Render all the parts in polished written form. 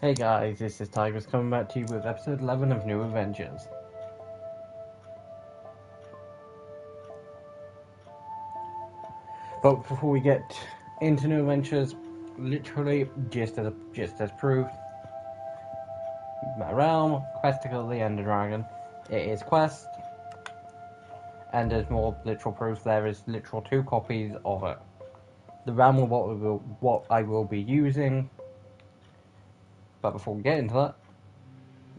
Hey guys, this is Tigers coming back to you with episode 11 of New Adventures. But before we get into New Adventures, literally, just as proof, realm, quest to kill the Ender Dragon. It is quest, and there's more literal proof. There is literal 2 copies of it. The realm will what I will be using. But before we get into that,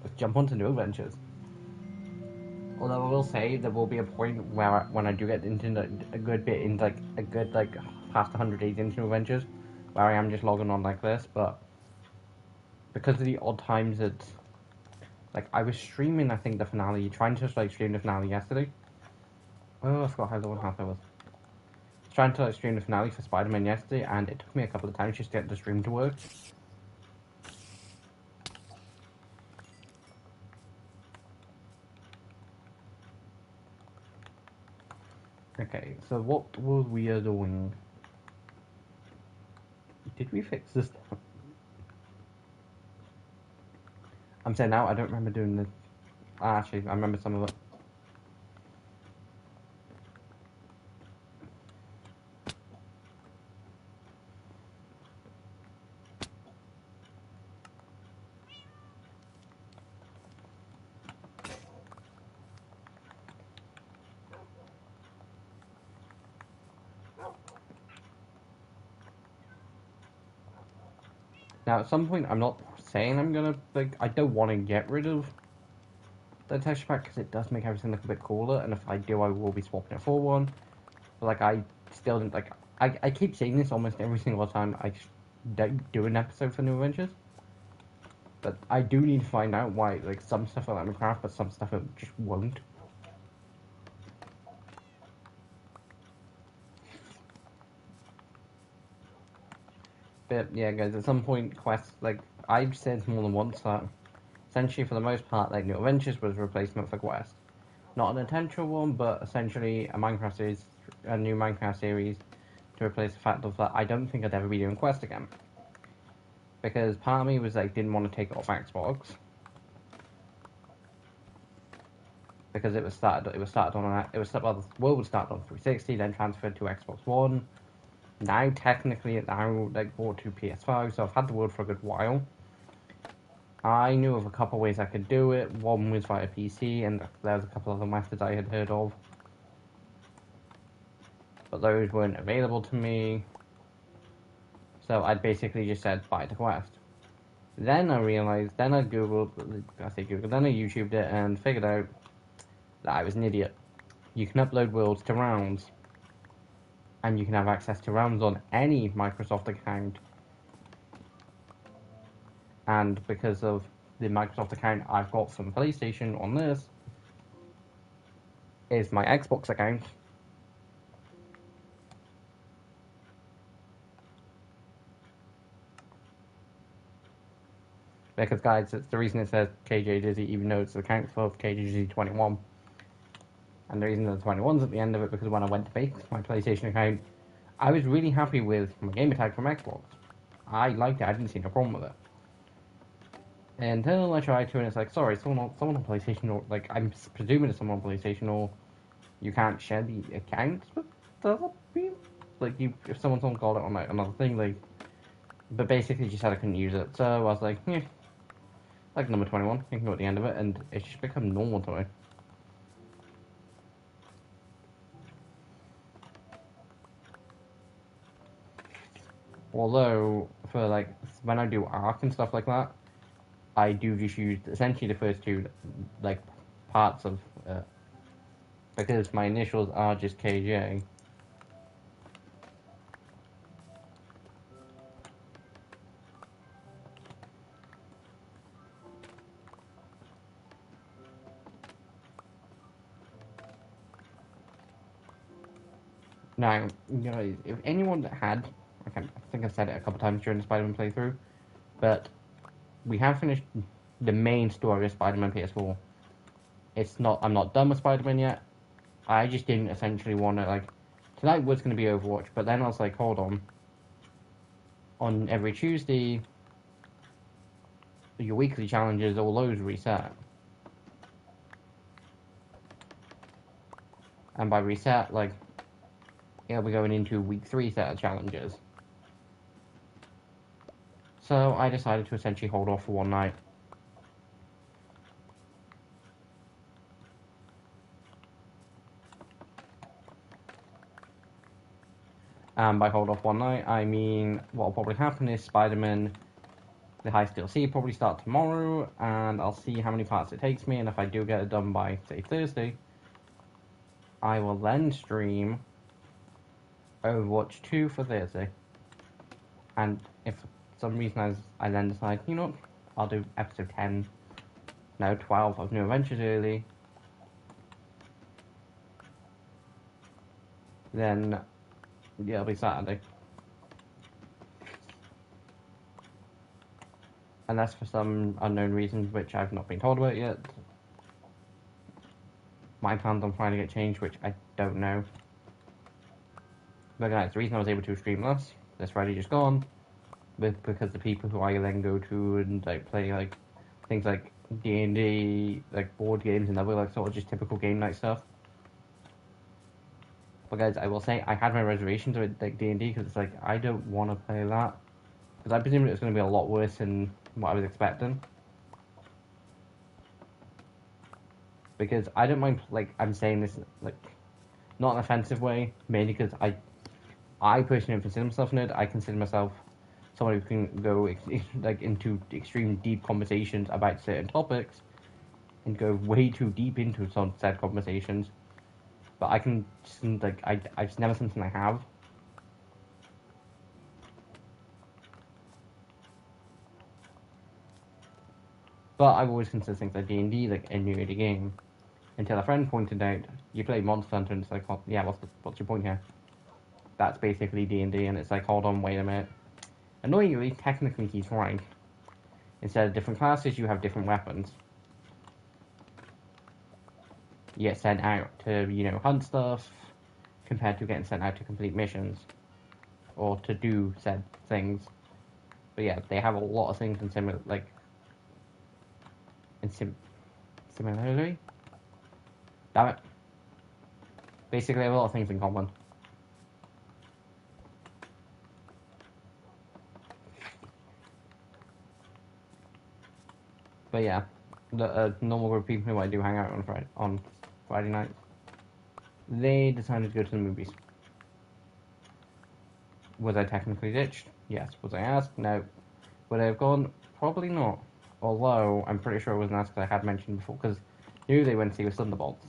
let's jump on to New Adventures. Although I will say there will be a point where when I do get into a good bit in a good past 100 days into New Adventures, where I am just logging on like this, but because of the odd times that I was streaming, I think the finale, trying to stream the finale yesterday. Oh, I forgot how long half I was. Trying to stream the finale for Spider-Man yesterday, and it took me a couple of times just to get the stream to work. Okay, so what was we doing? Did we fix this? I'm saying now I don't remember doing this. Actually, I remember some of it. Now, at some point, I'm not saying I'm gonna, I don't want to get rid of the texture pack because it does make everything look a bit cooler, and if I do, I will be swapping it for one. But, I still didn't, I keep saying this almost every single time I do an episode for New Adventures. But I do need to find out why, some stuff will let me craft, but some stuff it just won't. But, yeah, guys, at some point, quests, I've said more than once that essentially, for the most part, New Adventures was a replacement for Quest. Not an intentional one, but essentially a new Minecraft series to replace the fact of that I don't think I'd ever be doing Quest again. Because part of me was didn't want to take it off Xbox. Because it was started on the world was started on 360, then transferred to Xbox One. Now technically it's now brought to PS5, so I've had the world for a good while. I knew of a couple ways I could do it. One was via PC, and there was a couple other methods I had heard of. But those weren't available to me. So I basically just said, buy the Quest. Then I realized, then I YouTubed it and figured out that I was an idiot. You can upload worlds to Realms, and you can have access to Realms on any Microsoft account. And because of the Microsoft account I've got from PlayStation on this, is my Xbox account. Because, guys, it's the reason it says KJ Dizzy, even though it's the account for KJ Dizzy 21. And the reason the 21's at the end of it, because when I went to make my PlayStation account, I was really happy with my gamer tag from Xbox. I liked it, I didn't see no problem with it. Until I tried to, and it's sorry, someone on PlayStation, or, I'm presuming it's someone on PlayStation, or you can't share the accounts with the other people. If someone's on got it on, another thing, but basically just said I couldn't use it. So I was number 21, you can go at the end of it, and it's just become normal to me. Although, for when I do Ark and stuff like that, I do just use essentially the first two, parts of it. Because my initials are just KJ. Now, guys, if anyone had, I think I said it a couple times during the Spider-Man playthrough, but we have finished the main story of Spider-Man PS4. I'm not done with Spider-Man yet. I just didn't essentially want to, tonight was going to be Overwatch, but then I was hold on. On every Tuesday, your weekly challenges, all those reset. And by reset, like, it'll be going into week 3 set of challenges. So I decided to essentially hold off for one night. And by hold off one night, I mean what will probably happen is Spider-Man, the Heist DLC, probably start tomorrow, and I'll see how many parts it takes me, and if I do get it done by, say, Thursday, I will then stream Overwatch 2 for Thursday. And if for some reason I then decide, you know what, I'll do episode 10, no, 12 of New Adventures early, then yeah, it'll be Saturday. Unless for some unknown reasons which I've not been told about yet, my plans on Friday get changed, which I don't know. But guys, the reason I was able to stream this Friday just gone, because the people who I then go to and like play like things like D&D, like board games and other like sort of just typical game night stuff. But guys, I will say I had my reservations with like D&D because it's like I don't want to play that because I presumed it was going to be a lot worse than what I was expecting. Because I don't mind, like, I'm saying this, like, not in an offensive way, mainly because I personally am consider myself a nerd. I consider myself someone who can go, like, into extreme deep conversations about certain topics and go way too deep into some said conversations. But I can, just, like, it's never something I have. But I've always considered things like D&D, like, a nerdy game. Until a friend pointed out, you play Monster Hunter, and it's like, oh, yeah, what's your point here? That's basically D&D, and it's like, hold on, wait a minute. Annoyingly, technically he's right. Instead of different classes, you have different weapons. You get sent out to, you know, hunt stuff, compared to getting sent out to complete missions. Or to do said things. But yeah, they have a lot of things in similarity? Damn it. Basically, a lot of things in common. But yeah, the normal group of people who I do hang out on Friday nights, they decided to go to the movies. Was I technically ditched? Yes. Was I asked? No. Would I have gone? Probably not. Although, I'm pretty sure I wasn't asked because I had mentioned before, because knew they went to see was Thunderbolts.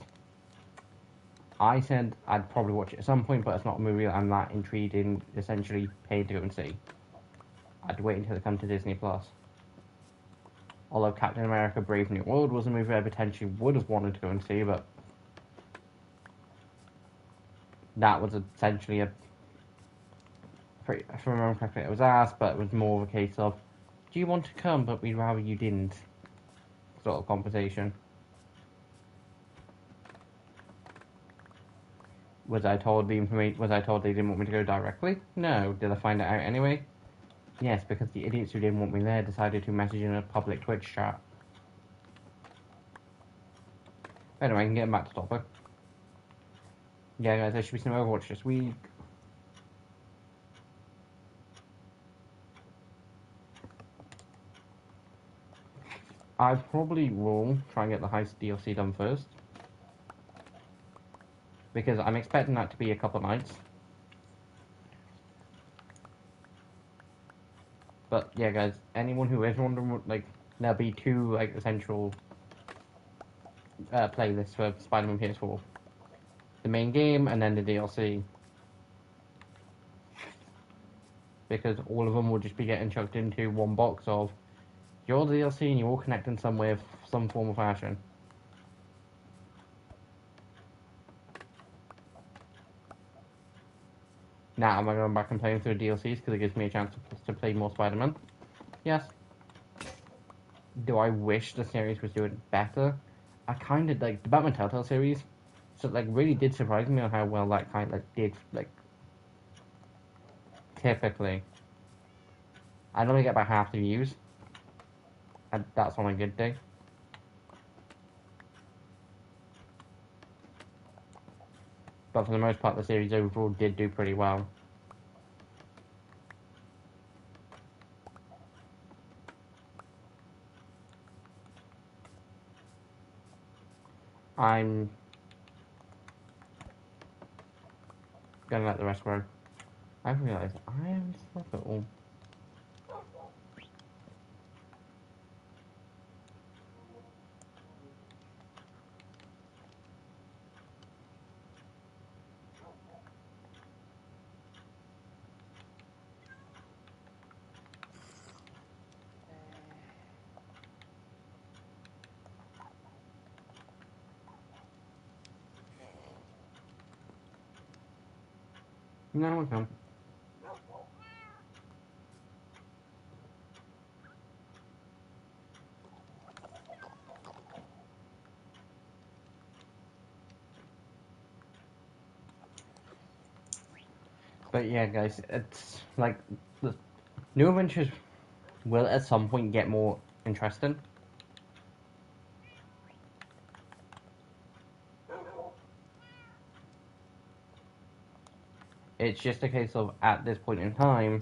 I said I'd probably watch it at some point, but it's not a movie that I'm that intrigued in, essentially paid to go and see. I'd wait until it comes to Disney+. Although Captain America Brave New World was a movie I potentially would have wanted to go and see, but that was essentially if I remember correctly, it was asked, but it was more of a case of, do you want to come, but we'd rather you didn't, sort of conversation. Was I told they didn't want me to go directly? No. Did I find it out anyway? Yes, because the idiots who didn't want me there decided to message in a public Twitch chat. Anyway, I can get back to topic. Yeah, guys, there should be some Overwatch this week. I probably will try and get the Heist DLC done first. Because I'm expecting that to be a couple nights. But yeah, guys, anyone who is wondering, like, there'll be two, like, essential playlists for Spider-Man PS4. The main game and then the DLC. Because all of them will just be getting chucked into one box of your DLC and you're all connected in some way of some form of fashion. Now, am I going back and playing through the DLCs because it gives me a chance to play more Spider-Man? Yes. Do I wish the series was doing better? I kind of like the Batman Telltale series. So like really did surprise me on how well that kind of like did like. Typically, I only get about half the views. and that's on a good day. But for the most part, the series overall did do pretty well. I'm gonna let the rest grow. I've realised I am stuck at all. No, I can't. But yeah, guys, it's like the new adventures will at some point get more interesting. It's just a case of at this point in time,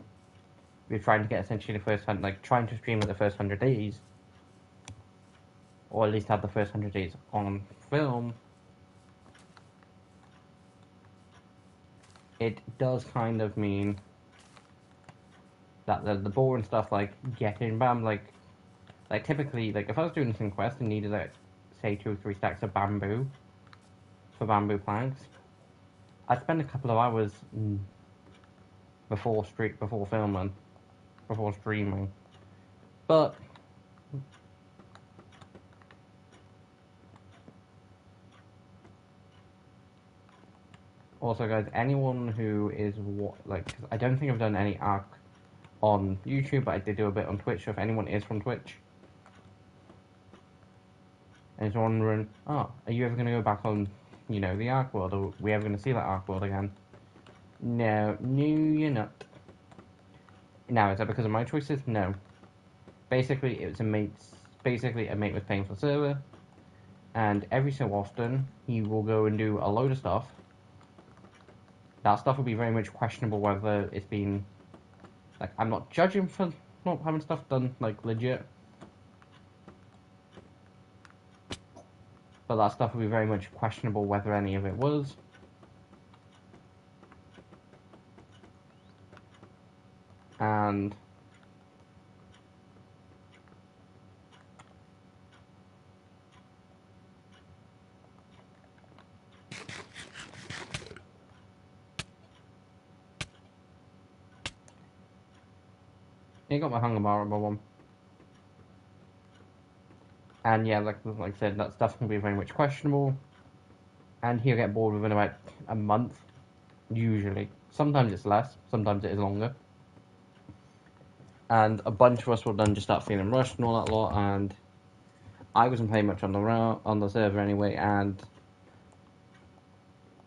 we're trying to get essentially the first like trying to stream at the first 100 days, or at least have the first 100 days on film. It does kind of mean that the boring stuff like getting bam like typically like if I was doing this in Quest and needed like say 2 or 3 stacks of bamboo for bamboo planks, I'd spend a couple of hours before filming, before streaming. But also, guys, anyone who is like, I don't think I've done any Ark on YouTube, but I did do a bit on Twitch. So if anyone is from Twitch and is wondering, oh, are you ever going to go back on, you know, the Ark world? Or are we ever going to see that Ark world again? No, you're not. Now, is that because of my choices? No. Basically, it was a mate's. Basically, a mate was paying for the server, and every so often he will go and do a load of stuff. That stuff will be very much questionable whether it's been like I'm not judging for not having stuff done like legit, but that stuff will be very much questionable whether any of it was. And I got my hunger bar above one. And yeah, like I said, that stuff can be very much questionable. And he'll get bored within about a month, usually. Sometimes it's less, sometimes it is longer. And a bunch of us will then just start feeling rushed and all that lot. And I wasn't playing much on the server anyway, and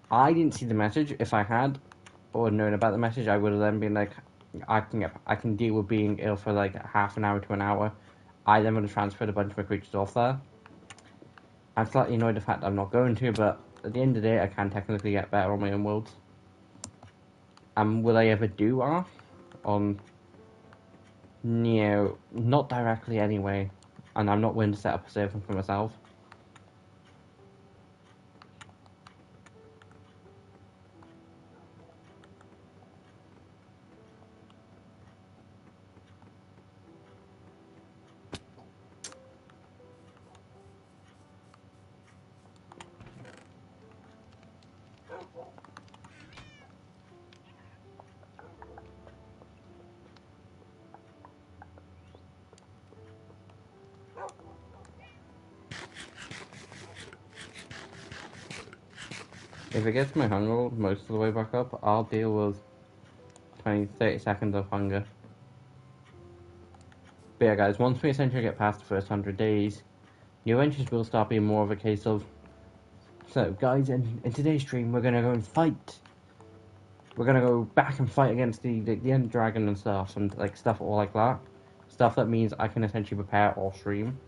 I didn't see the message. If I had or known about the message, I would have then been like, I can deal with being ill for like half an hour to an hour. I then would have transferred a bunch of my creatures off there. I'm slightly annoyed the fact that I'm not going to, but at the end of the day, I can technically get better on my own worlds. Will I ever do Ark? No, not directly anyway. And I'm not willing to set up a server for myself. If it gets my hunger most of the way back up, I'll deal with 20-30 seconds of hunger. But yeah, guys, once we essentially get past the first 100 days, new adventures will start being more of a case of, so guys, in today's stream, we're going to go and fight. We're going to go back and fight against the End Dragon and stuff, and like stuff all like that. Stuff that means I can essentially prepare or stream.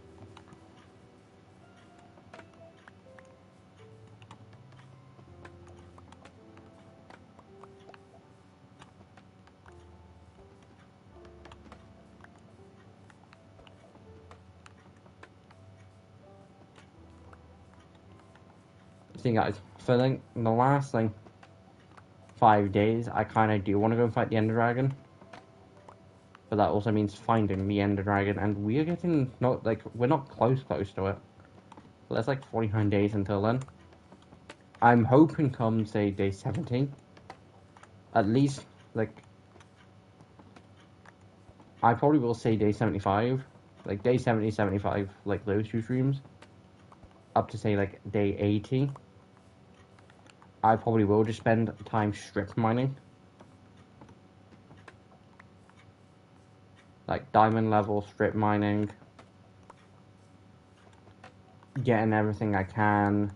See guys, for the last 5 days, I kind of do want to go fight the Ender Dragon. But that also means finding the Ender Dragon, and we are getting, we're not close to it. But that's 49 days until then. I'm hoping come, say, day 17, at least, I probably will say day 75, day 70, 75, those two streams, up to say, day 80. I probably will just spend time strip mining. Diamond level strip mining. Getting everything I can.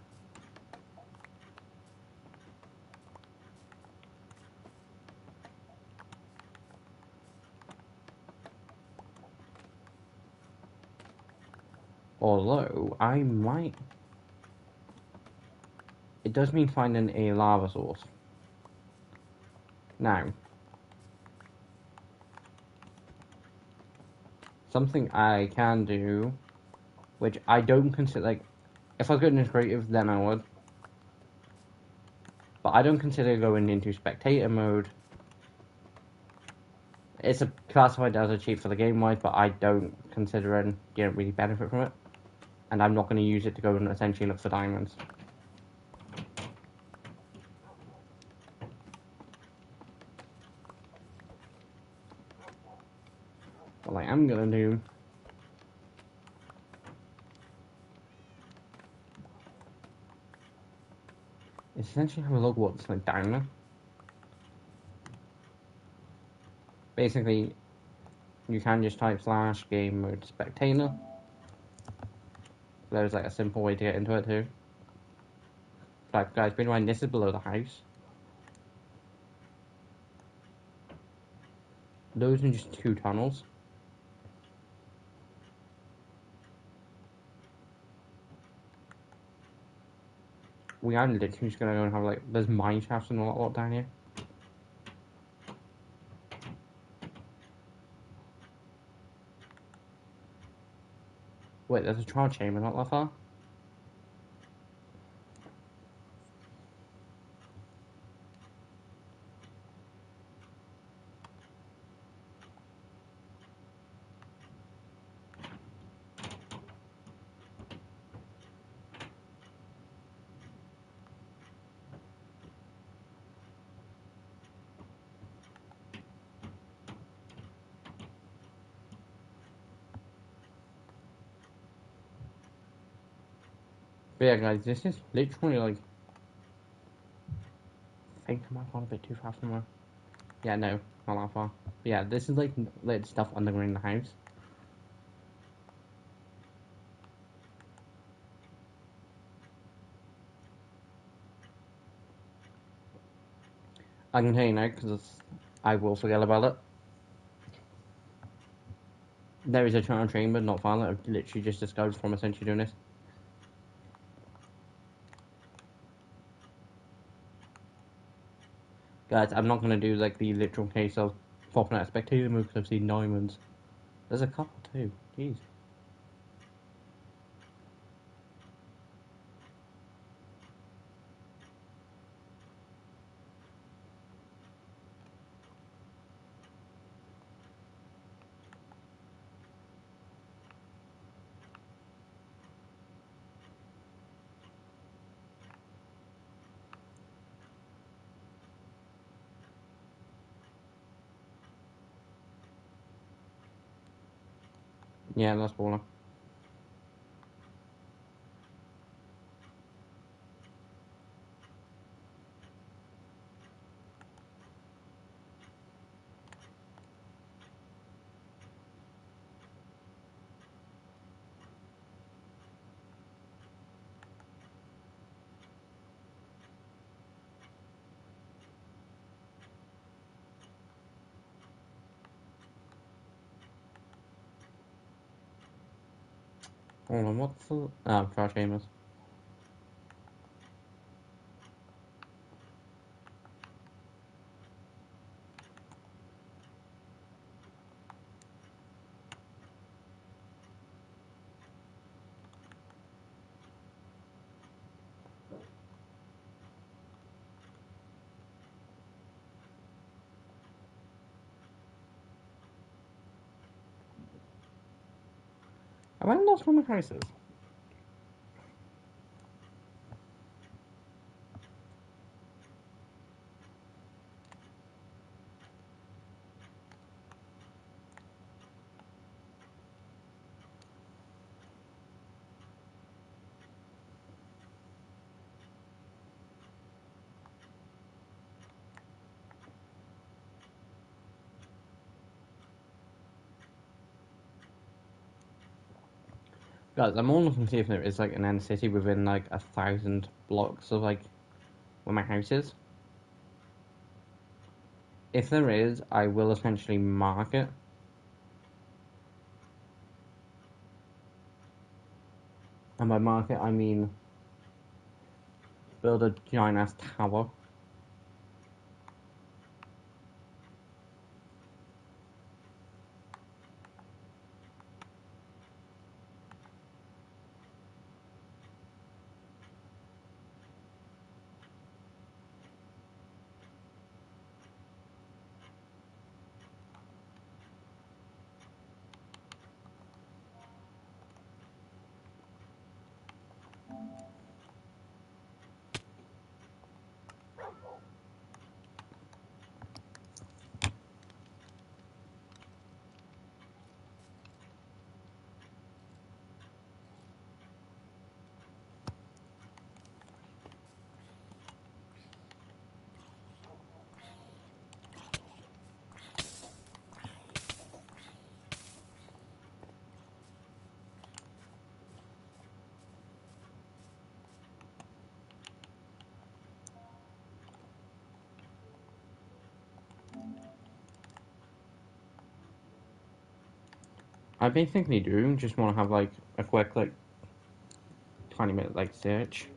Although, I might... It does mean finding a lava source. Now, something I can do, which I don't consider, if I was good in creative, then I would. But I don't consider going into spectator mode. It's classified as a cheat for the game-wise, but I don't consider it, you don't really benefit from it. And I'm not going to use it to go and essentially look for diamonds. What I am going to do is essentially have a look what's down there. Basically, you can just type / game mode spectator. There's a simple way to get into it too. Guys, bear in mind this is below the house. Those are just 2 tunnels. We are literally just gonna go and have there's mine shafts and all that lot down here. Wait, there's a trial chamber not that far? But yeah guys, this is literally I think I might have gone a bit too fast somewhere. Yeah, no, not that far. But yeah, this is stuff underground the house. I can tell you now because I will forget about it. There is a trial chamber not far that I've literally just discovered from essentially doing this. Guys, I'm not going to do the literal case of popping out a spectator move because I've seen diamonds. There's a couple too. Jeez. Yeah, that's baller. Hold on, what's the... Oh, Crouch Gamers. Have I lost one of my houses? Guys, I'm all looking to see if there is like an end city within like 1,000 blocks of like where my house is. If there is, I will essentially mark it. And by mark it, I mean build a giant ass tower. I basically do just want to have like a quick like 20-minute like search.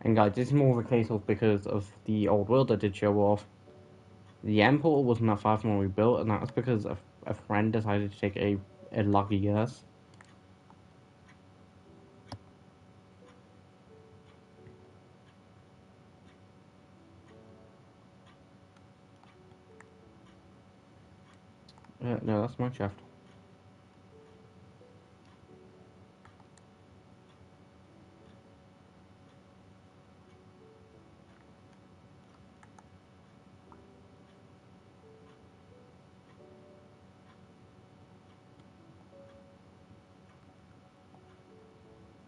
And guys, this is more of a case of because of the old world I did show off. The end portal wasn't that far from where we built, and that was because a friend decided to take a lucky guess. No, that's my shaft.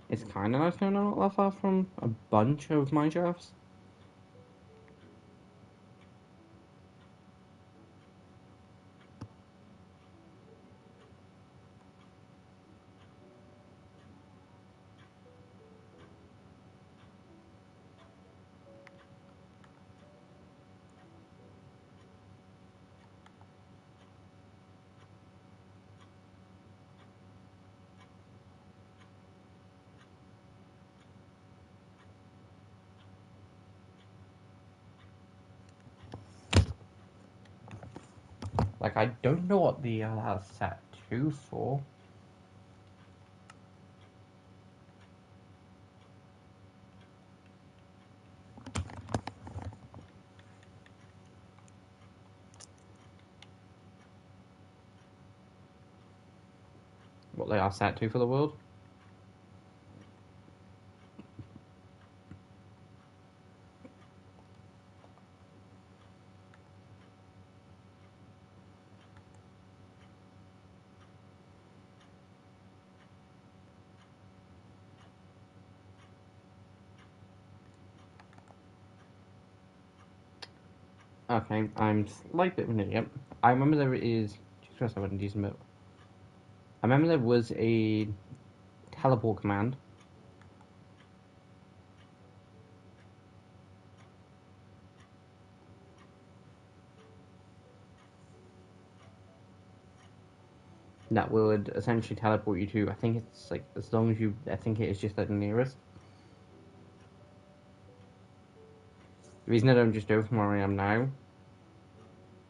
It's kind of nice knowing I'm not that far from a bunch of mine shafts. Like, I don't know what the has set 2 for. What they are set to for the world. Okay, I'm slightly bit of an idiot. I remember there is. Just I wouldn't decent bit. I remember there was a teleport command. that would essentially teleport you to, I think it's like, as long as you, I think it is just at the nearest. The reason I don't just do it from where I am now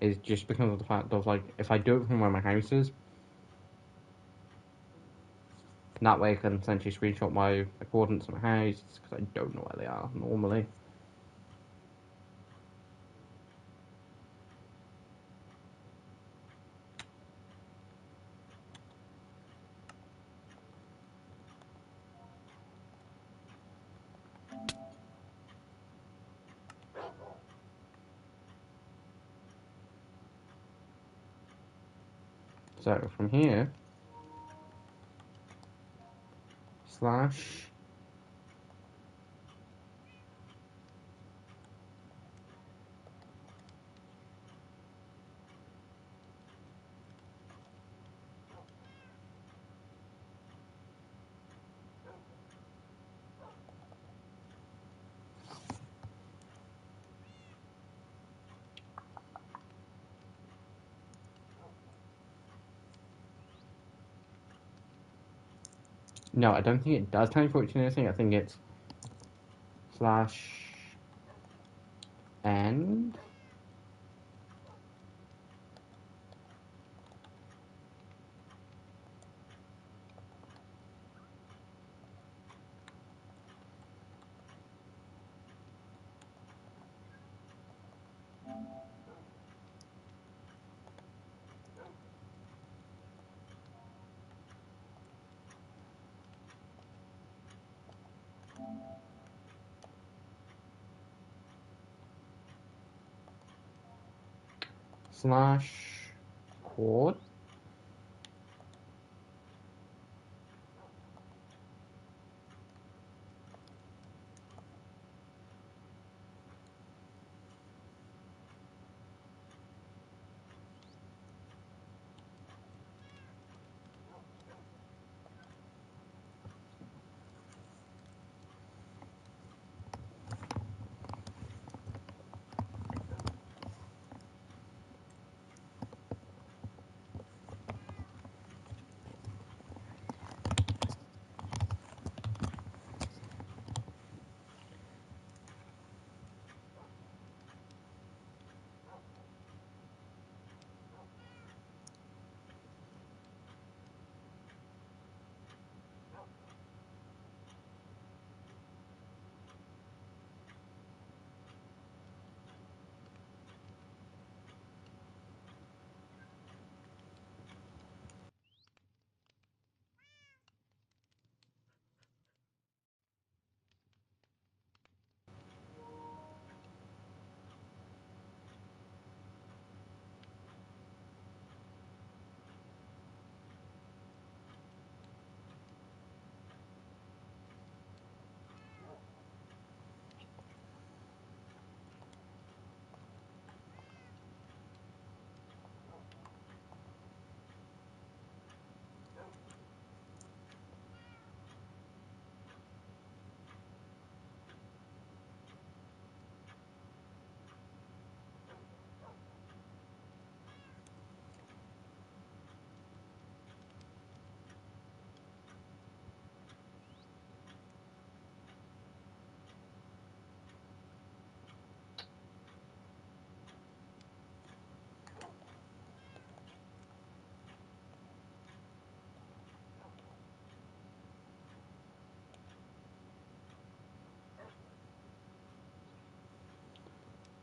is just because of the fact of, like, if I do it from where my house is, that way I can essentially screenshot my coordinates of my house, because I don't know where they are normally. So from here, slash no, I don't think it does teleport to anything. I think it's slash end slash chord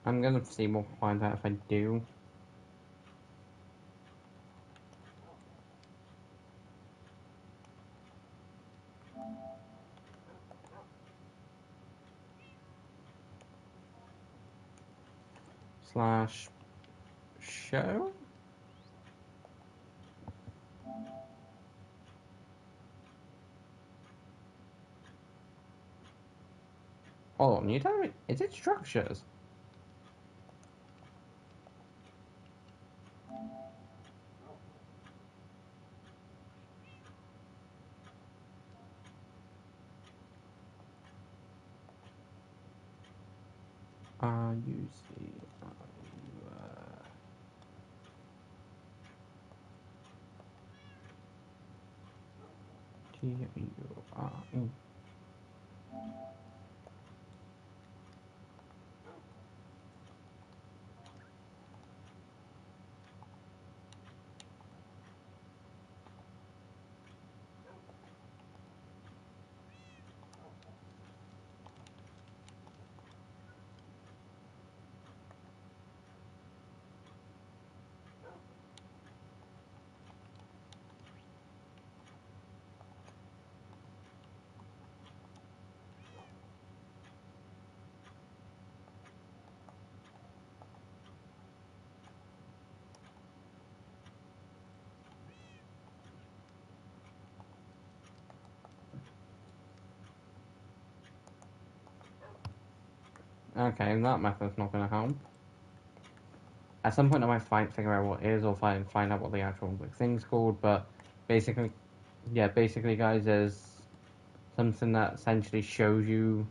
I'm gonna see what find out if I do. Slash show. Hold on, you tell me, is it structures? You see, T-U-R-E. Okay, that method's not gonna help. At some point I might figure out what it is, or find out what the actual thing's called, but basically, yeah, basically guys, there's something that essentially shows you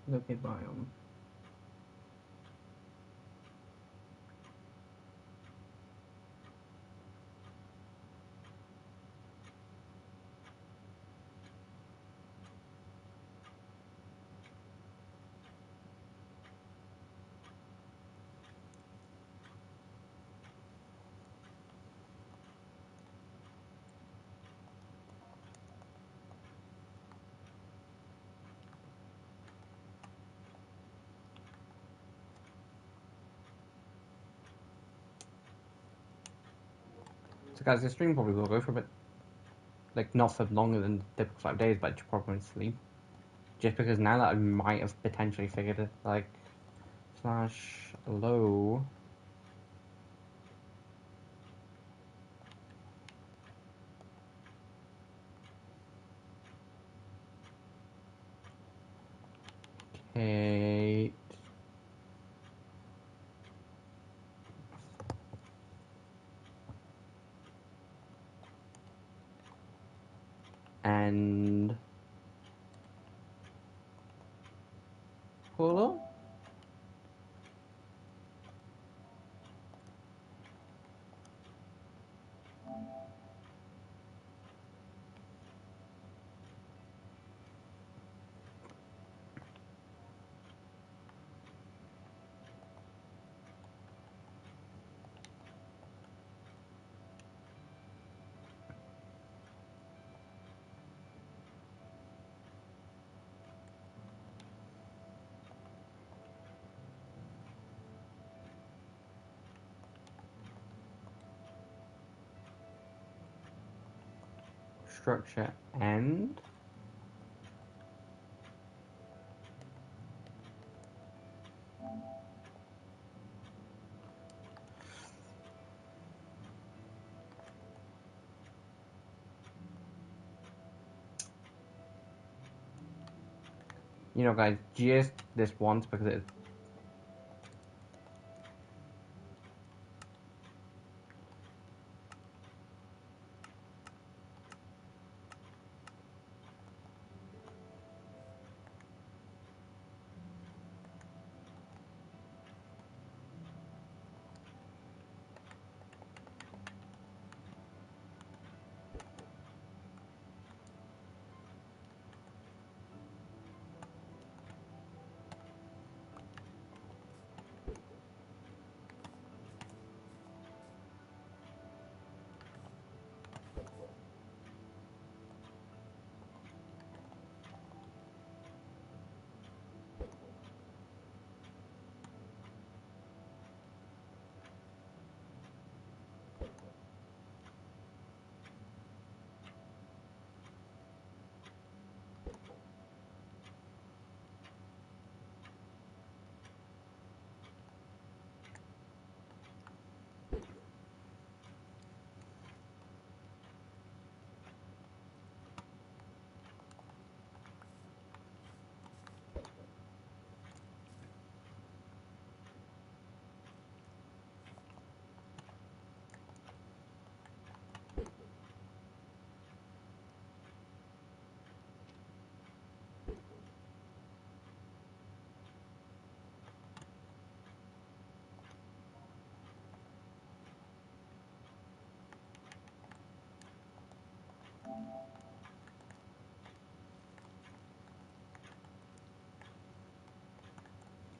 locate biome. So guys, the stream probably will go for a bit, like not for longer than typical 5 days, but you're probably sleep. Just because now that I might have potentially figured it, like slash low. Kate. And Polo? Structure and you know guys, just this once because it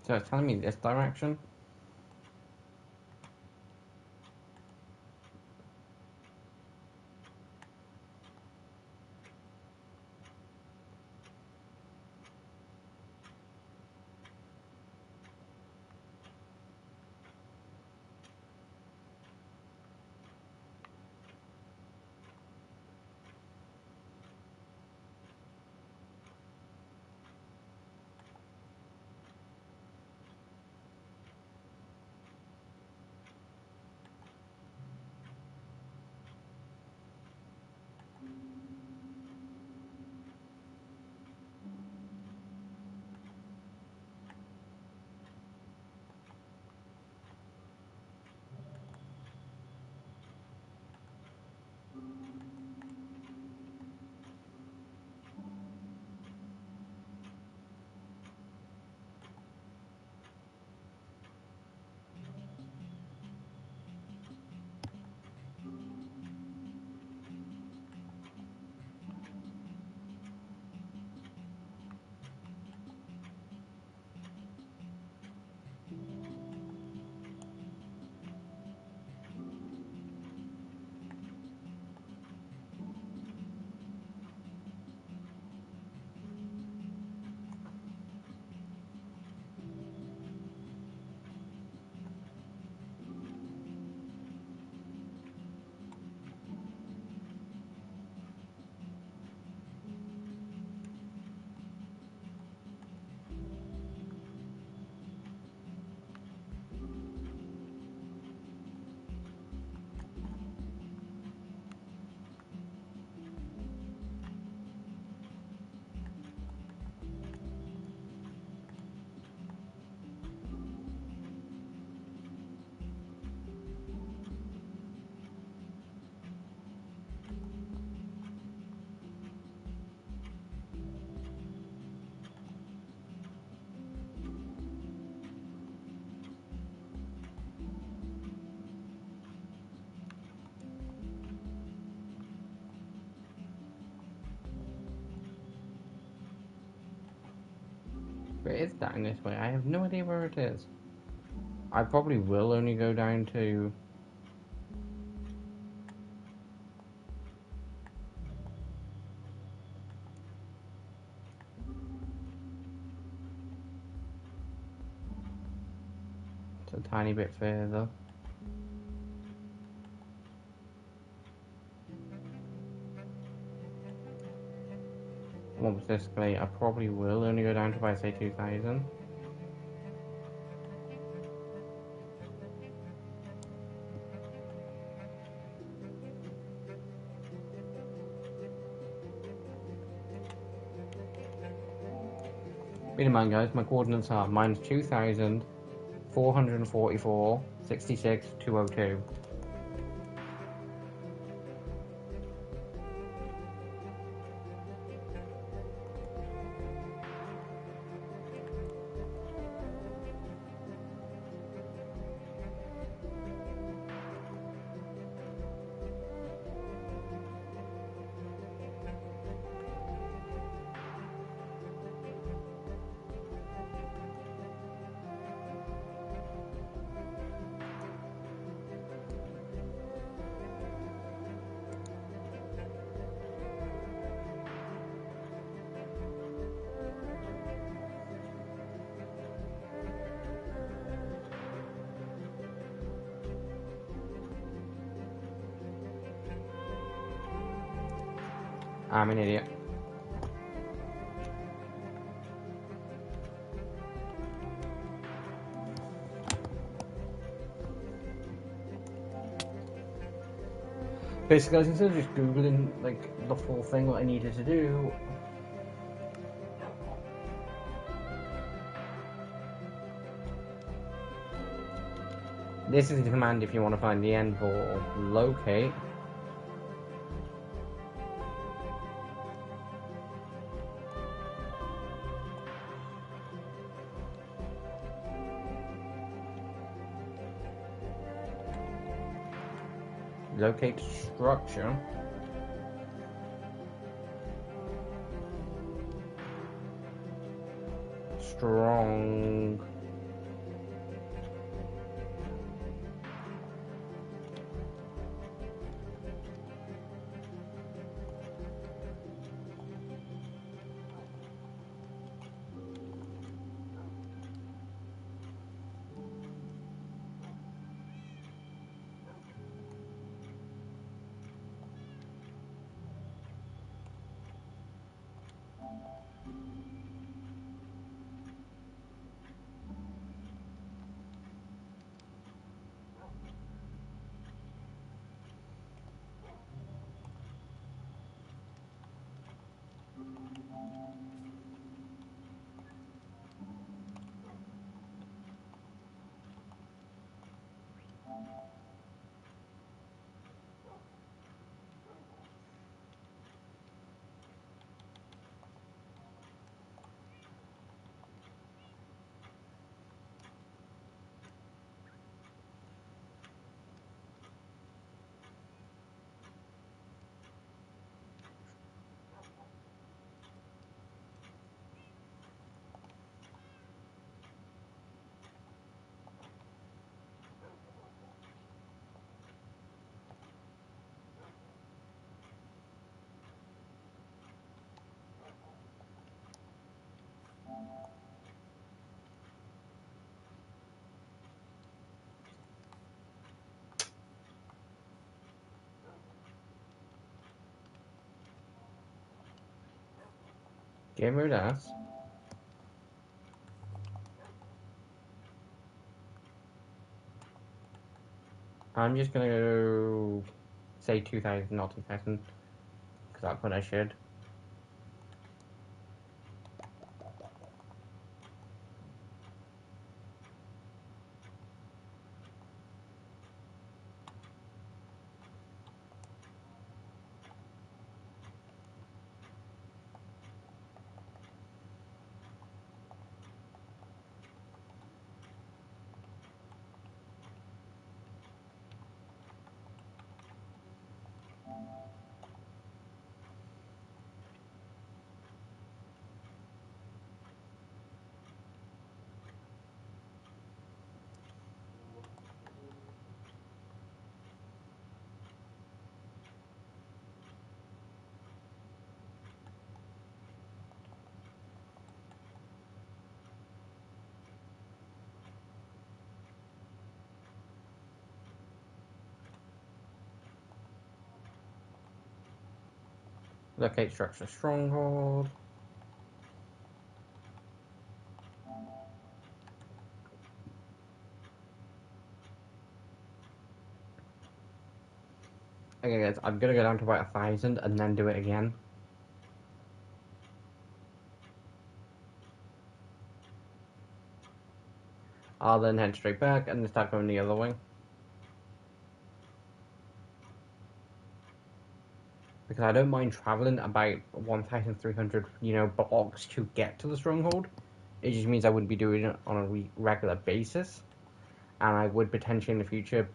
So it's telling me this direction. But it is down this way. I have no idea where it is. I probably will only go down to... It's a tiny bit further. What was this escalate? I probably will only go down to about, say, 2,000. Bear in mind, guys, my coordinates are minus 2,000, 444, 66, 202. I'm an idiot. Basically, guys, instead of just googling like the full thing what I needed to do, this is the command if you want to find the end ball. Locate. Locate structure. Strong Get rid of that. I'm just gonna go say 2,000, not 2,000, because that's what I should. Locate structure stronghold. Okay guys, I'm gonna go down to about 1,000 and then do it again. I'll then head straight back and start going the other way. Because I don't mind traveling about 1,300, blocks to get to the stronghold. It just means I wouldn't be doing it on a regular basis. And I would potentially in the future,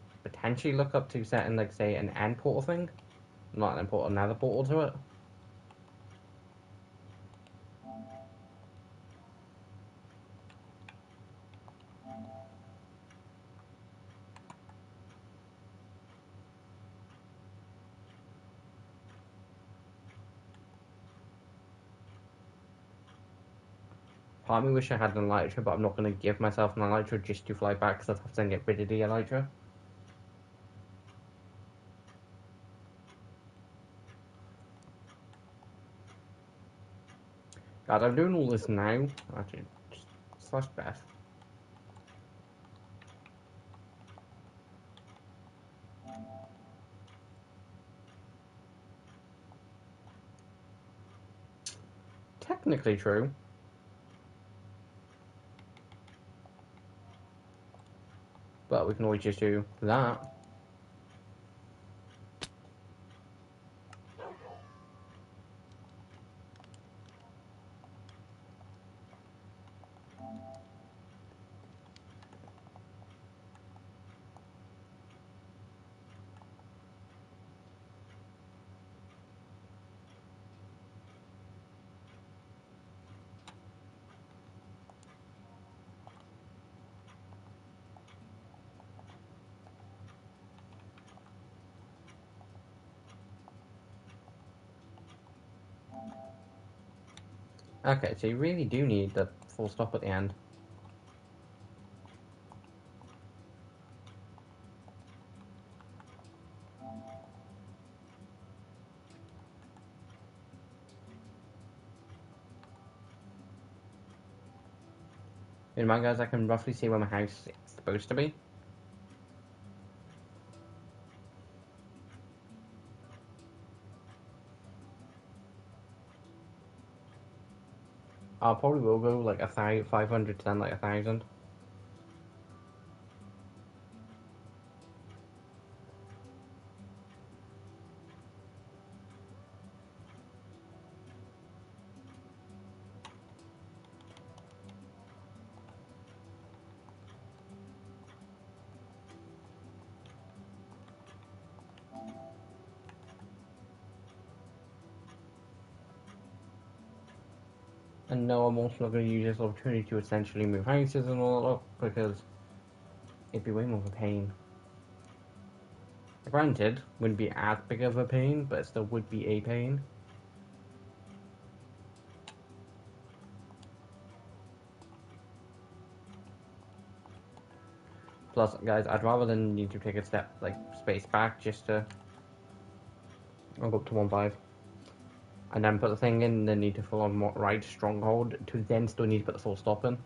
look up to setting, like, say, an end portal thing. Not an end portal, another portal to it. Part of me wish I had an elytra, but I'm not going to give myself an elytra just to fly back, because I'd have to then get rid of the elytra. God, I'm doing all this now. Actually, just slash Beth. Technically true. But we can always just do that. Okay, so you really do need the full stop at the end. In mind, guys, I can roughly see where my house is supposed to be. I probably will go like 500 to then like 1,000. And no, I'm also not going to use this opportunity to essentially move houses and all that up, because it'd be way more of a pain. Granted, wouldn't be as big of a pain, but it still would be a pain. Plus, guys, I'd rather than need to take a space back just to... I'll go up to 1.5. and then put the thing in, then need to full on right stronghold to then still need to put the full stop in.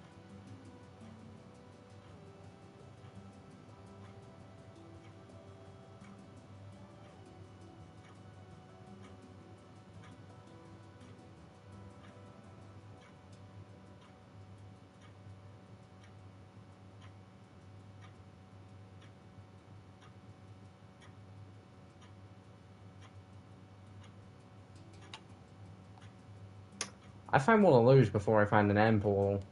I find one of those before I find an end portal.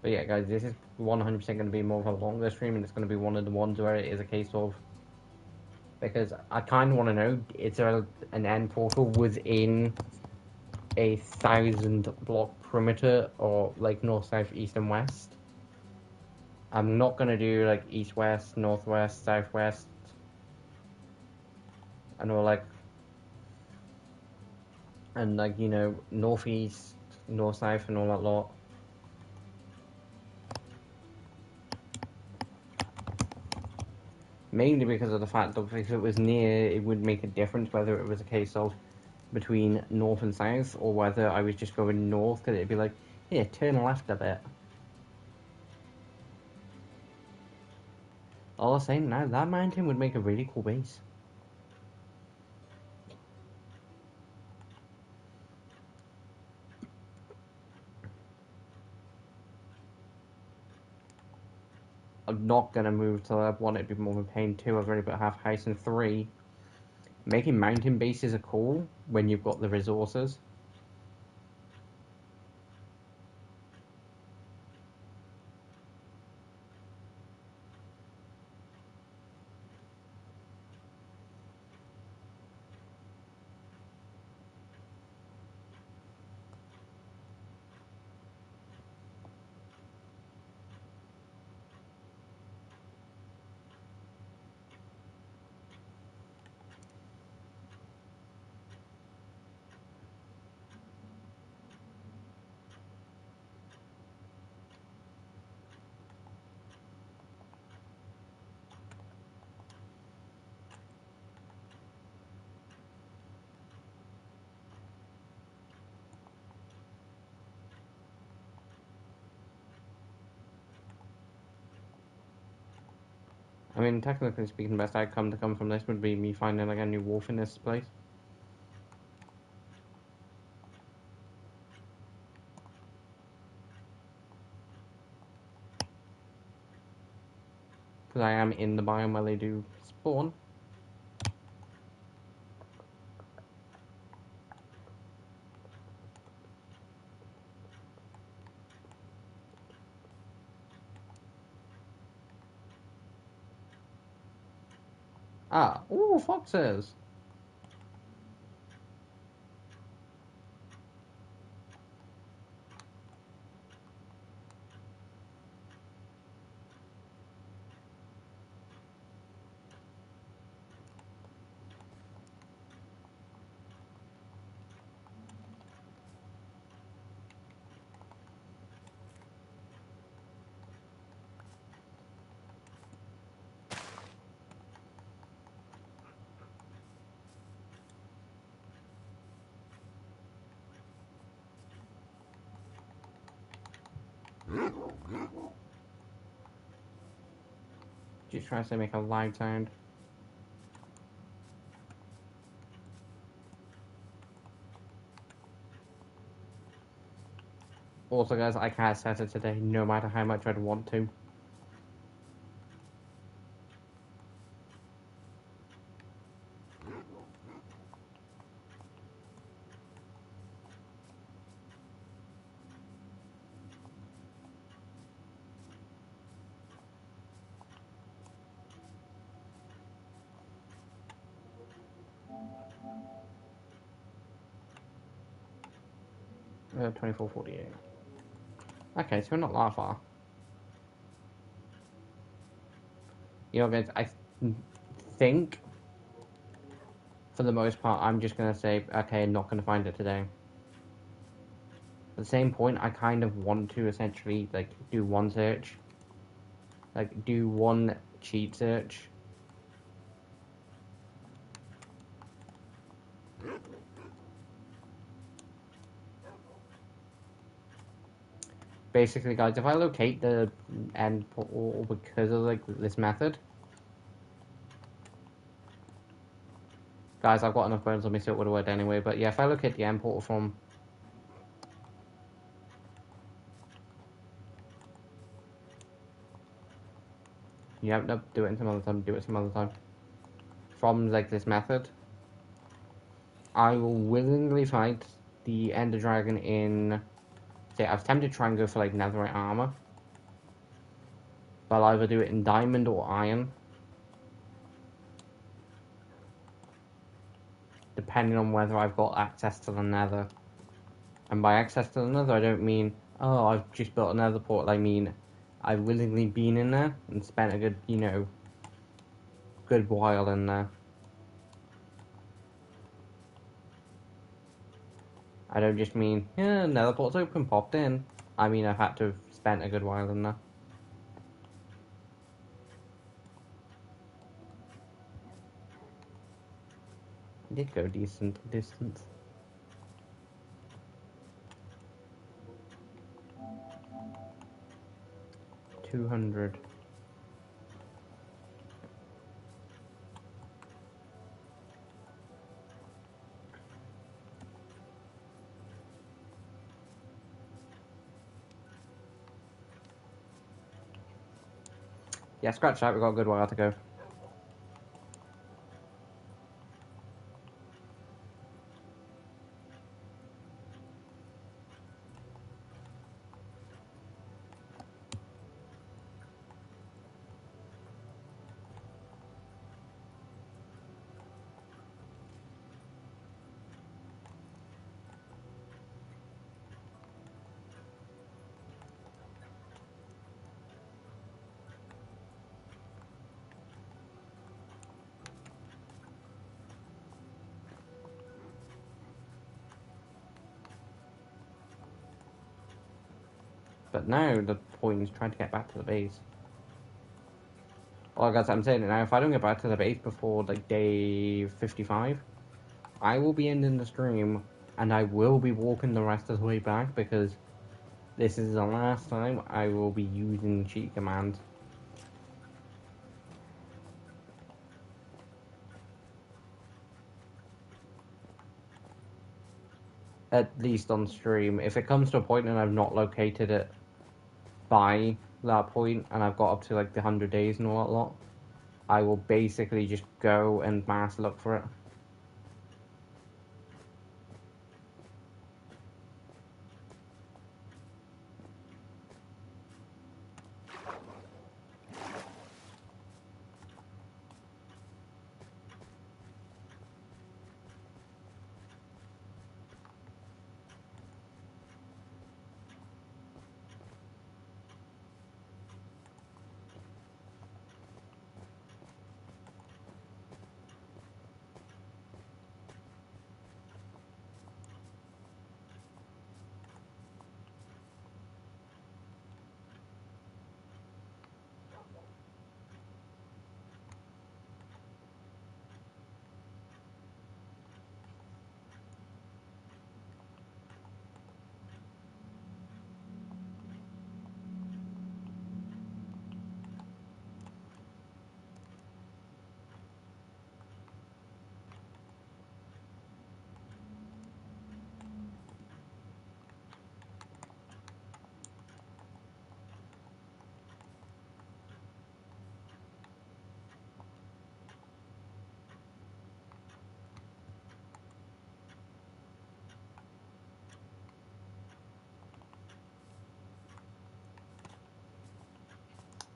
But yeah, guys, this is 100% going to be more of a longer stream, and it's going to be one of the ones where it is a case of, because I kind of want to know, is there an end portal within a 1,000 block perimeter, or like north, south, east, and west? I'm not going to do like east, west, northwest, southwest, and all like, and like, you know, northeast, north, south, and all that lot. Mainly because of the fact that if it was near, it would make a difference whether it was a case of between north and south, or whether I was just going north, because it'd be like, yeah, turn left a bit. All I'm saying now, that mountain would make a really cool base. I'm not gonna move till I want it to be more of a pain. 2, I've already got half house, and 3, making mountain bases are cool when you've got the resources. I mean, technically speaking, the best outcome to come from this would be me finding like a new wolf in this place. Because I am in the biome where they do spawn. Ah, ooh, foxes! Just trying to make a loud sound. Also, guys, I can't set it today, no matter how much I'd want to. Uh, 2448. Okay, so we're not that far. You know, guys, I think, for the most part, I'm just gonna say, okay, I'm not gonna find it today. At the same point, I kind of want to essentially, like, do one search. Like, do one cheat search. Basically, guys, if I locate the end portal because of, like, this method... Guys, I've got enough bones on me, so it would have worked anyway. But yeah, if I locate the end portal from... Yeah, nope, do it some other time, do it some other time. From, like, this method, I will willingly fight the Ender Dragon in... Say, I was tempted to try and go for, like, netherite armor. But I'll either do it in diamond or iron. Depending on whether I've got access to the nether. And by access to the nether, I don't mean, oh, I've just built a nether portal. I mean, I've willingly been in there and spent a good, you know, good while in there. I don't just mean, yeah, nether portal's open, popped in. I mean, I've had to have spent a good while in there. I did go decent distance. 200. Yeah, scratch that, we've got a good while to go. But now the point is trying to get back to the base. Well, guys, I'm saying it now. If I don't get back to the base before like day 55, I will be ending the stream, and I will be walking the rest of the way back because this is the last time I will be using cheat commands. At least on stream. If it comes to a point and I've not located it by that point, and I've got up to like the 100 days and all that lot, I will basically just go and mass look for it.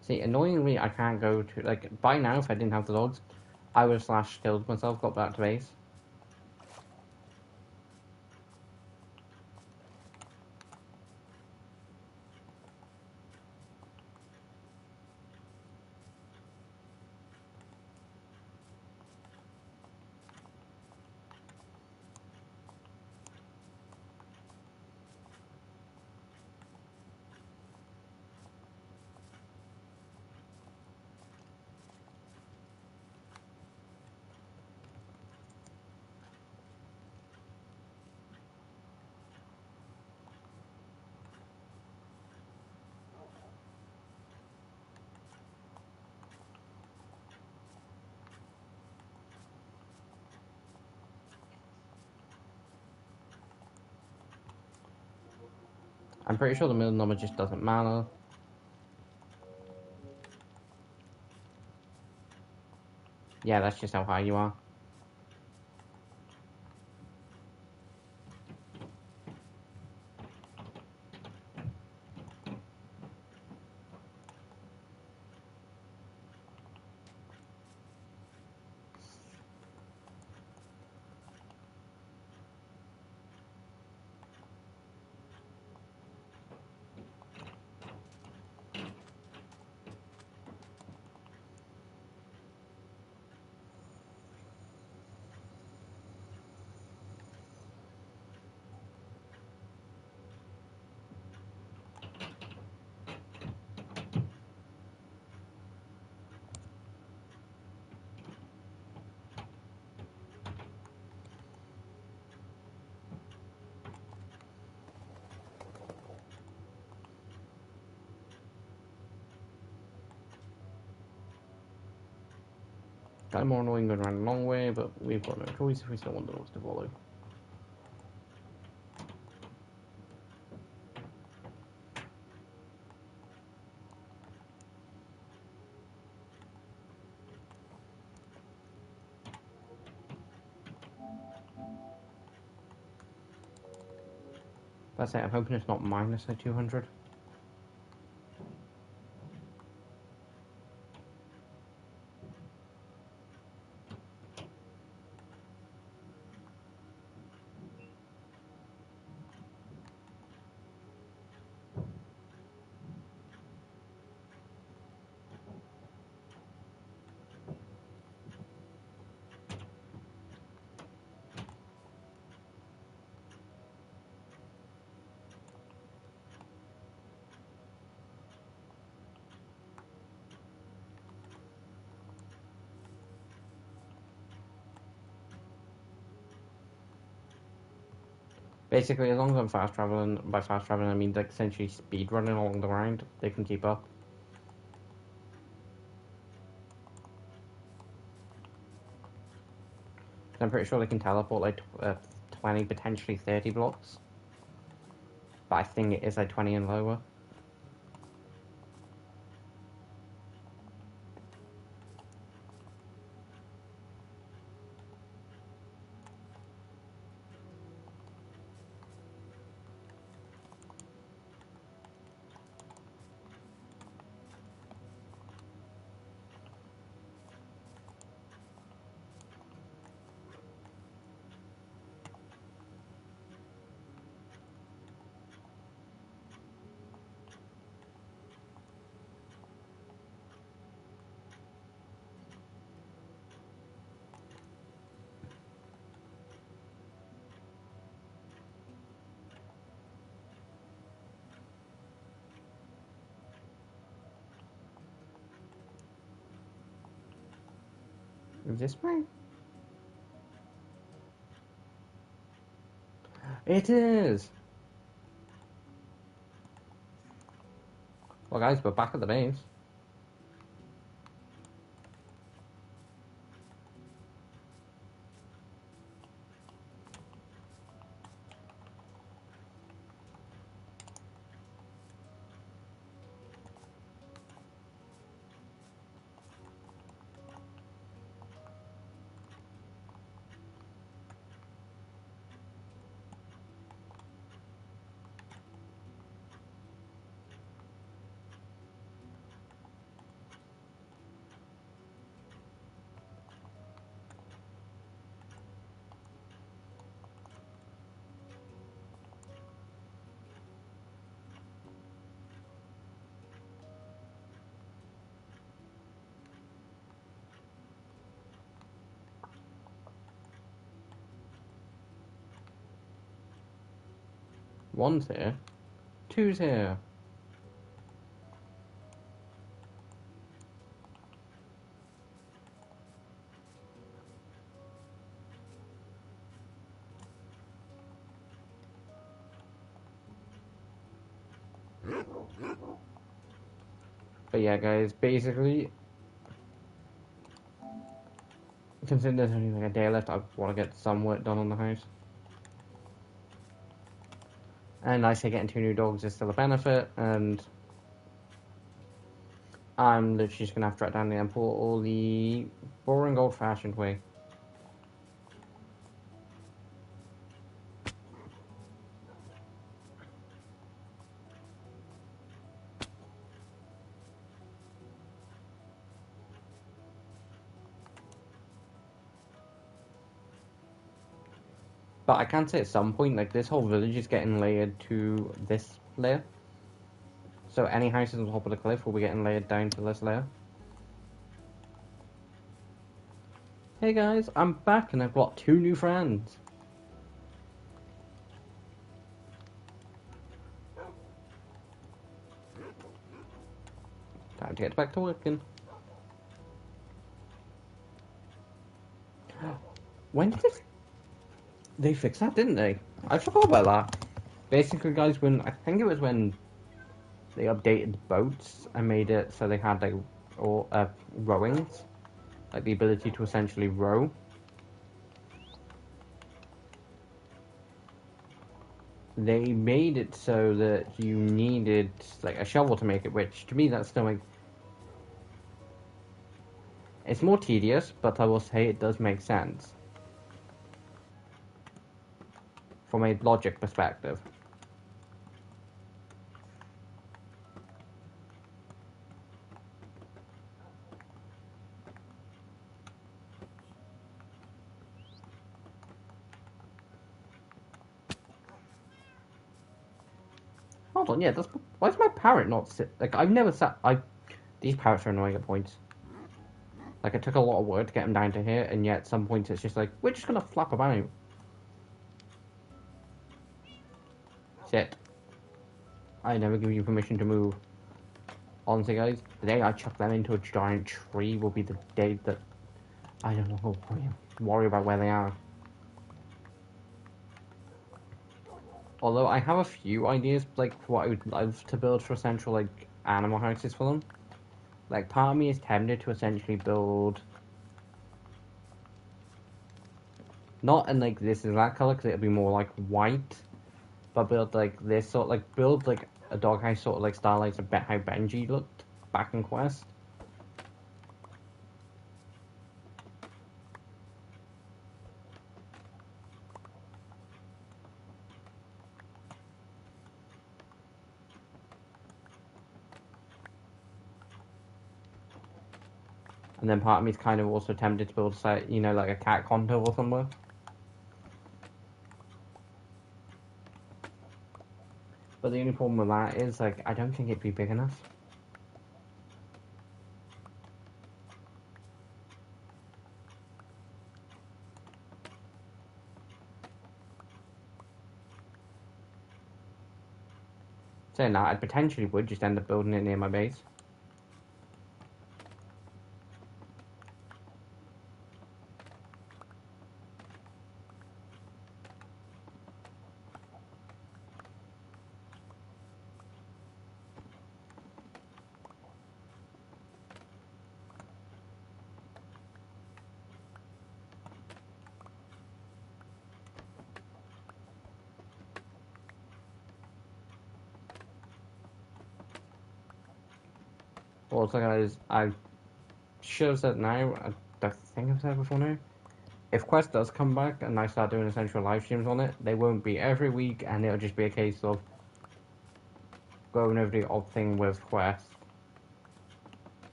See, annoyingly, I can't go to, like, by now, if I didn't have the dogs, I would have slash killed myself, got back to base. I'm pretty sure the middle number just doesn't matter. Yeah, that's just how high you are. Kind of more annoying going around a long way, but we've got no choice if we still want the dogs to follow. That's it, I'm hoping it's not minus a 200. Basically, as long as I'm fast traveling, by fast traveling I mean like essentially speed running along the ground, they can keep up. I'm pretty sure they can teleport like 20, potentially 30 blocks. But I think it is like 20 and lower. Is this right? It is! Well guys, we're back at the base. One's here. Two's here. But yeah, guys, basically, considering there's only like a day left, I want to get some work done on the house. And I say getting 2 new dogs is still a benefit, and I'm literally just gonna have to track down the import all the boring old-fashioned way. But I can say at some point, like, this whole village is getting layered to this layer. So any houses on top of the cliff will be getting layered down to this layer. Hey guys, I'm back and I've got 2 new friends. Time to get back to working. When did they fix that, didn't they? I forgot about that. Basically, guys, I think it was when they updated the boats and made it so they had like all rowings, like the ability to essentially row. They made it so that you needed like a shovel to make it, which to me that's still like it's more tedious, but I will say it does make sense from a logic perspective. Hold on, yeah, why does my parrot not sit? Like I've never sat. These parrots are annoying at points. Like it took a lot of work to get them down to here, and yet at some points it's just like we're just gonna flap about. Sit. I never give you permission to move. Honestly, guys, the day I chuck them into a giant tree will be the day that I don't know. Worry about where they are. Although I have a few ideas, like what I would love to build for essential like animal houses for them. Like part of me is tempted to essentially build not in like this is that color because it'll be more like white, but build like this sort build like a doghouse sort of like style like how Benji looked back in Quest. And then part of me is kind of also tempted to build, say, you know, like a cat condo or somewhere. But the only problem with that is, like, I don't think it'd be big enough. Saying that, I potentially would just end up building it near my base. Also, guys, I should have said now, I think I've said before now, if Quest does come back and I start doing essential live streams on it, they won't be every week, and it'll just be a case of going over the odd thing with Quest.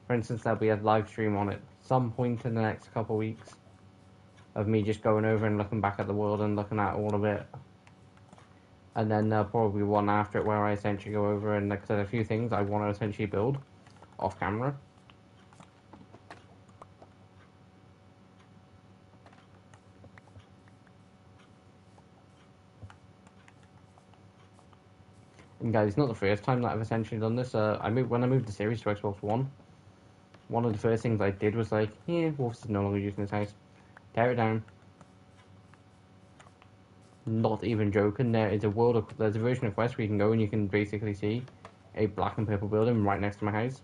For instance, there'll be a live stream on it some point in the next couple of weeks of me just going over and looking back at the world and looking at all of it. And then there'll probably be one after it where I essentially go over and, like I said, a few things I want to essentially build off camera. And guys, it's not the first time that I've essentially done this. When I moved the series to Xbox One, one of the first things I did was like, yeah, Wolf's is no longer using this house. Tear it down. Not even joking. There's a version of Quest where you can go and you can basically see a black and purple building right next to my house.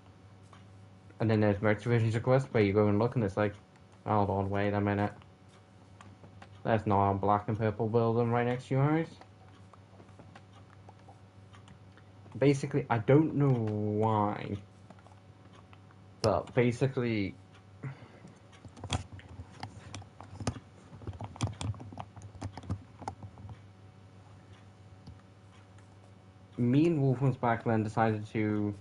And then there's merch versions of Quest where you go and look and it's like, hold on, wait a minute. There's not a black and purple building right next to your house. Basically, I don't know why, but basically, me and Wolfman's back then decided to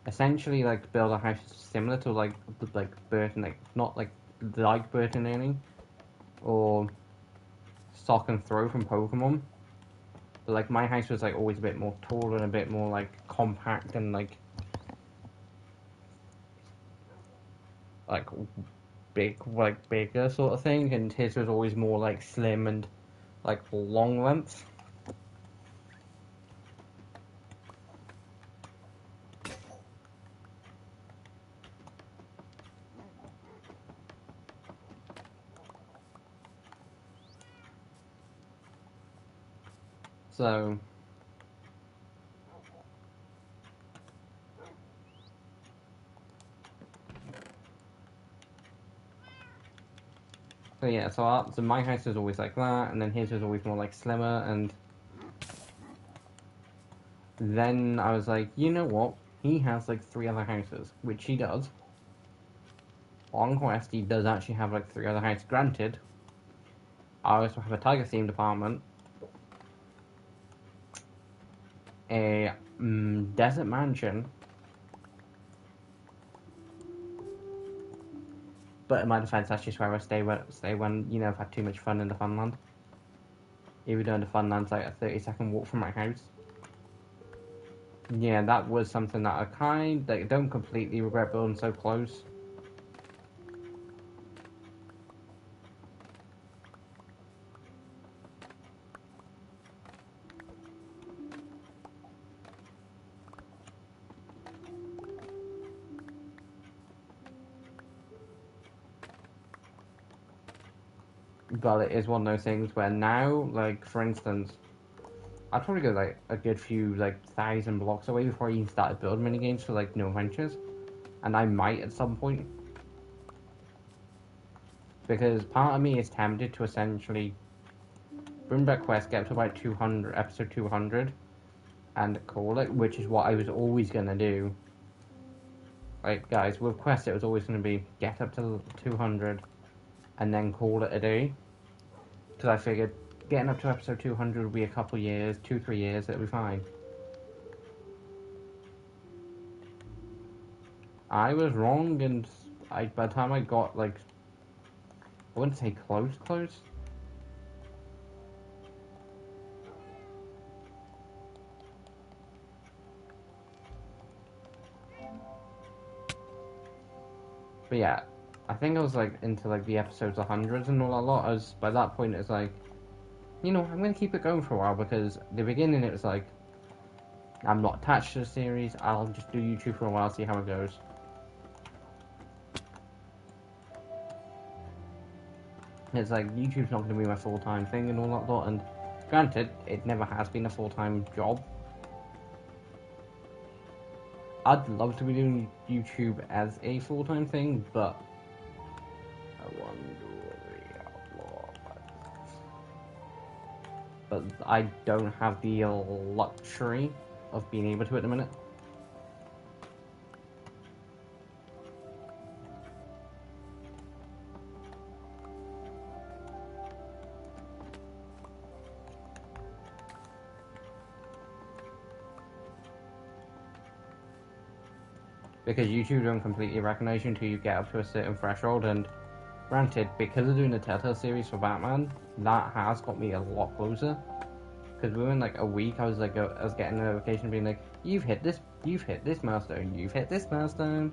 essentially like build a house similar to like Burton, like not like Burton Ernie or Sock and Throw from Pokemon. But like my house was like always a bit more tall and a bit more like compact and like bigger sort of thing, and his was always more like slim and like long length. So yeah, so my house was always like that, and then his was always more like slimmer, and then I was like, you know what? He has like 3 other houses, which he does. On Quest, he does actually have like 3 other houses. Granted, I also have a tiger themed apartment, a desert mansion, but in my defense, that's just where I stay when you know I've had too much fun in the Funland. Even though the Funland's like a 30-second walk from my house. Yeah, that was something that I don't completely regret building so close. But it is one of those things where now, like for instance, I'd probably go like a good few like 1,000 blocks away before I even started building minigames for like No Ventures, and I might at some point, because part of me is tempted to essentially bring back Quest, get up to about 200, episode 200, and call it, which is what I was always gonna do. Like guys, with Quest, it was always gonna be get up to 200, and then call it a day, because I figured getting up to episode 200 would be a couple years, 2-3 years, it'll be fine. I was wrong, and by the time I got like, I wouldn't say close, but yeah, I think I was like into like the episodes of hundreds and all that lot. As by that point, it's like, you know, I'm gonna keep it going for a while, because the beginning it was like, I'm not attached to the series. I'll just do YouTube for a while, see how it goes. It's like YouTube's not gonna be my full-time thing and all that lot. And granted, it never has been a full-time job. I'd love to be doing YouTube as a full-time thing, but I wonder the outlaw. But I don't have the luxury of being able to at the minute. Because YouTube don't completely recognize you until you get up to a certain threshold, and granted, because of doing the Telltale series for Batman, that has got me a lot closer. Because within like a week, I was getting a notification being like, you've hit this milestone, you've hit this milestone.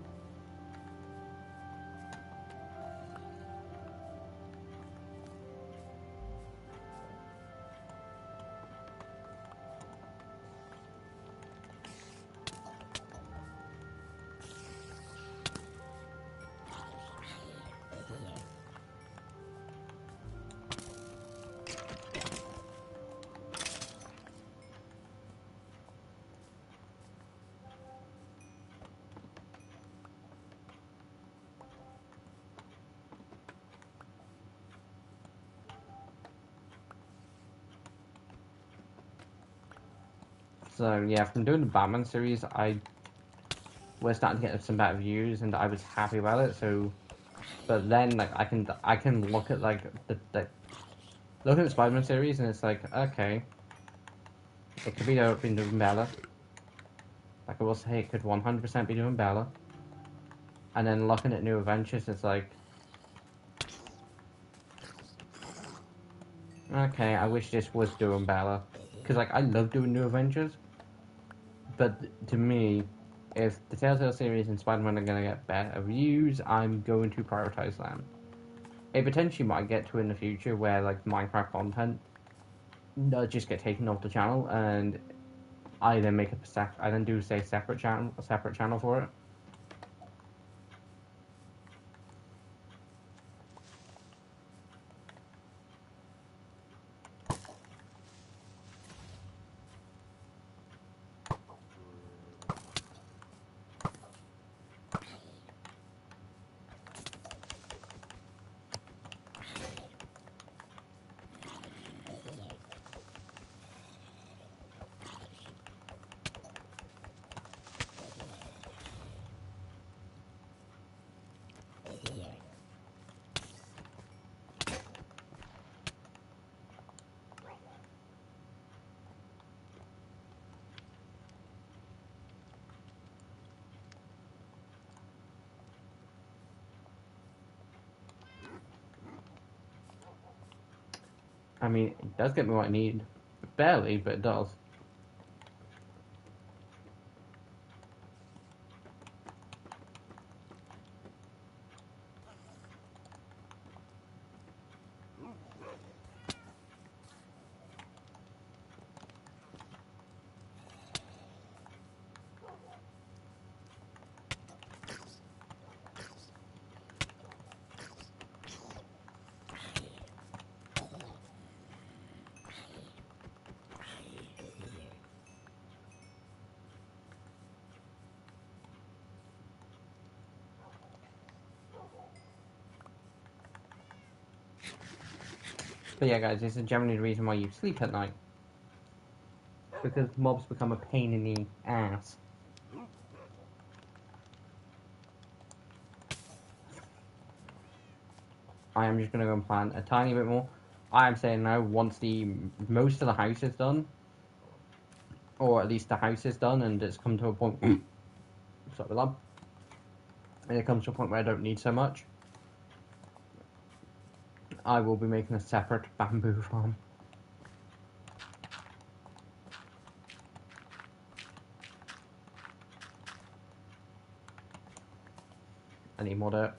So yeah, from doing the Batman series, we're starting to get some better views, and I was happy about it. So, but then like I can look at like the look at the Spider-Man series, and it's like okay, it could be been doing better. Like I will say, it could 100% be doing better. And then looking at New Adventures, it's like okay, I wish this was doing better, because like I love doing New Adventures, but to me, if the Telltale series and Spider-Man are gonna get better reviews, I'm going to prioritize them. It potentially might get to in the future where like Minecraft content does just get taken off the channel, and I then make I then do say a separate channel for it. I mean, it does get me what I need, barely, but it does. But yeah, guys, this is generally the reason why you sleep at night, because mobs become a pain in the ass. I am just gonna go and plan a tiny bit more. I am saying now, once the most of the house is done, or at least the house is done, and it's come to a point. Sorry, love. And it comes to a point where I don't need so much. I will be making a separate bamboo farm. I need more dirt.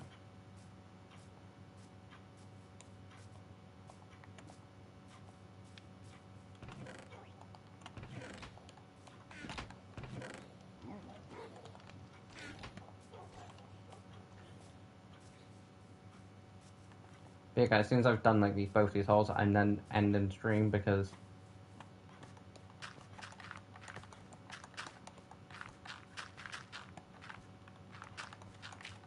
But yeah, guys, as soon as I've done like both these holes, and then end the stream because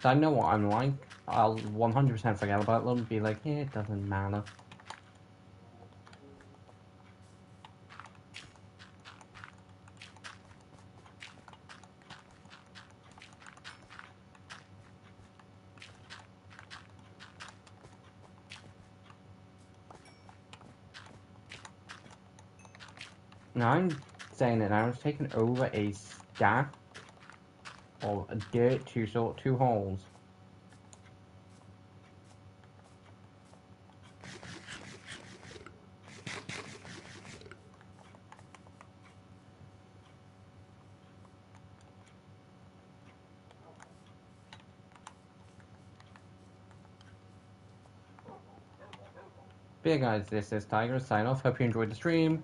I know what I'm like. I'll 100% forget about them and be like, yeah, it doesn't matter. Now I'm saying that I was taking over a stack of dirt to sort 2 holes. But yeah, guys, this is Tiger. Sign off. Hope you enjoyed the stream.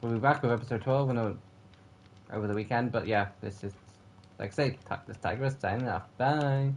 We'll be back with episode 12 over the weekend. But yeah, this is, like I say, this Tiger signing off. Bye.